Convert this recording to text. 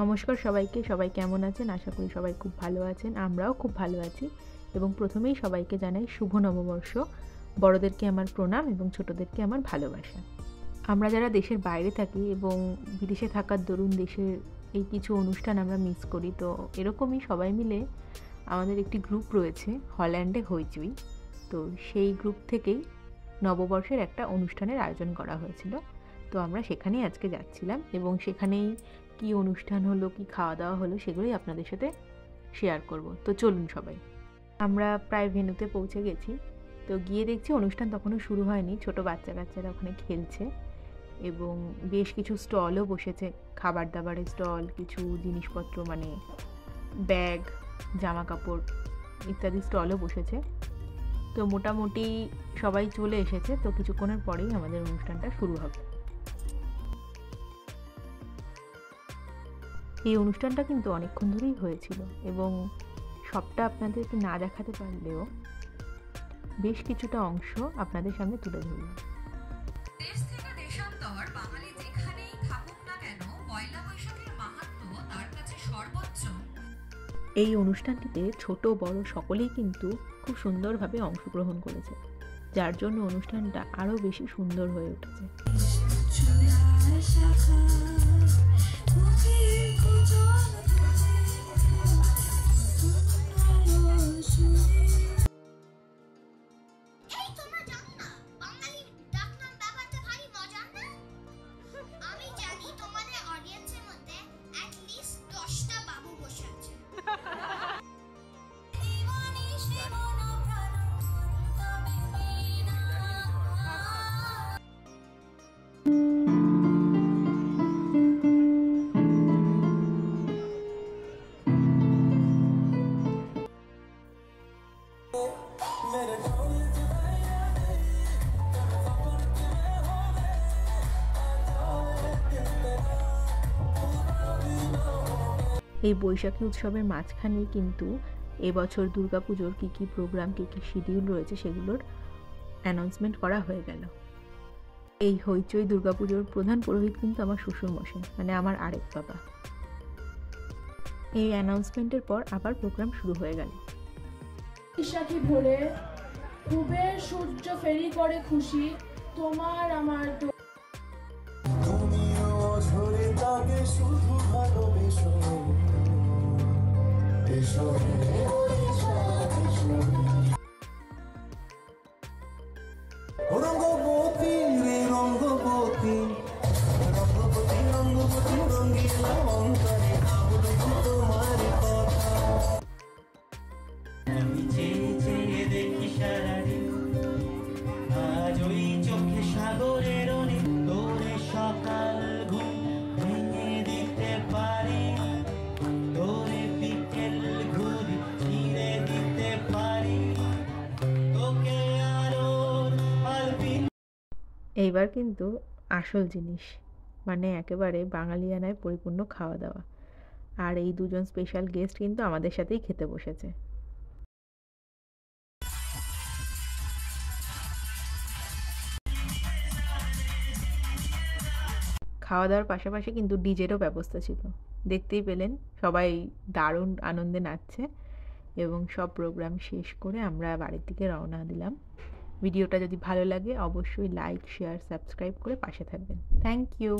নমস্কার সবাইকে, সবাই কেমন আছেন? আশা করি সবাই খুব ভালো আছেন। আমরাও খুব ভালো আছি এবং প্রথমেই সবাইকে জানাই শুভ নববর্ষ। বড়দেরকে আমার প্রণাম এবং ছোটদেরকে আমার ভালোবাসা। আমরা যারা দেশের বাইরে থাকি এবং বিদেশে থাকার দরুন দেশের এই কিছু অনুষ্ঠান আমরা মিস করি, তো এরকমই সবাই মিলে আমাদের একটি গ্রুপ রয়েছে হল্যান্ডে হইচই। তো সেই গ্রুপ থেকেই নববর্ষের একটা অনুষ্ঠানের আয়োজন করা হয়েছিল। তো আমরা সেখানেই আজকে যাচ্ছিলাম এবং সেখানেই কি অনুষ্ঠান হলো, কি খাওয়া দাওয়া হলো, সেগুলোই আপনাদের সাথে শেয়ার করব। তো চলুন সবাই। আমরা প্রায় ভেন্যুতে পৌঁছে গেছি। তো গিয়ে দেখছি অনুষ্ঠান তখনও শুরু হয়নি, ছোট বাচ্চা কাচ্চারা ওখানে খেলছে এবং বেশ কিছু স্টলও বসেছে, খাবার দাবারের স্টল, কিছু জিনিসপত্র মানে ব্যাগ, জামা কাপড় ইত্যাদি স্টলও বসেছে। তো মোটামুটি সবাই চলে এসেছে। তো কিছুক্ষণের পরেই আমাদের অনুষ্ঠানটা শুরু হবে। এই অনুষ্ঠানটা কিন্তু অনেকক্ষণ ধরেই হয়েছিল এবং সবটা আপনাদেরকে না দেখাতে পারলেও বেশ কিছুটা অংশ আপনাদের সামনে তুলে ধরলাম। দেশ থেকে দেশান্তর বাঙালি যেখানেই থাকুক না কেন, পয়লা বৈশাখের মাহাত্ম্য তার কাছে সর্বোচ্চ। এই অনুষ্ঠানটিতে ছোট বড় সকলেই কিন্তু খুব সুন্দরভাবে অংশগ্রহণ করেছে, যার জন্য অনুষ্ঠানটা আরও বেশি সুন্দর হয়ে উঠেছে। এই বৈশাখী উৎসবের মাঝখানেই কিন্তু এবছর দুর্গাপুজোর কী কী প্রোগ্রাম, কী কী শিডিউল রয়েছে সেগুলোর অ্যানাউন্সমেন্ট করা হয়ে গেল। এই হইচই দুর্গাপুজোর প্রধান পুরোহিত কিন্তু আমার শ্বশুরমশাই, মানে আমার আরেক বাবা। এই অ্যানাউন্সমেন্টের পর আবার প্রোগ্রাম শুরু হয়ে গেল। বৈশাখী ভোরে খুবের সূর্য ফেরি করে খুশি, তোমার আমার তুমিও ঝরে তাকে শুধু ভালোবেসো, এসো রঙ্গবতী রে রঙ্গবতী, রঙ্গবতী রঙ্গবতী রঙ্গিলা অন্তরে আবুল তোমার কথা। আমি চেয়ে চেয়ে দেখি সারাদিন, আজ ওই চোখে সাগরের অনেক তোরে সকাল ঘুম ভেঙে দিতে পারি, তোরে বিকেল ঘুরি ফিরে দিতে পারি, তোকে আরো এইবার কিন্তু আসল জিনিস, মানে একেবারে বাঙালিয়ানায় পরিপূর্ণ খাওয়া দাওয়া। আর এই দুজন স্পেশাল গেস্ট কিন্তু আমাদের সাথেই খেতে বসেছে। খাওয়া দাওয়ার পাশাপাশি কিন্তু ডিজেরও ব্যবস্থা ছিল, দেখতেই পেলেন সবাই দারুণ আনন্দে নাচছে। এবং সব প্রোগ্রাম শেষ করে আমরা বাড়ির দিকে রওনা দিলাম। ভিডিওটা যদি ভালো লাগে অবশ্যই লাইক, শেয়ার, সাবস্ক্রাইব করে পাশে থাকবেন। Thank you.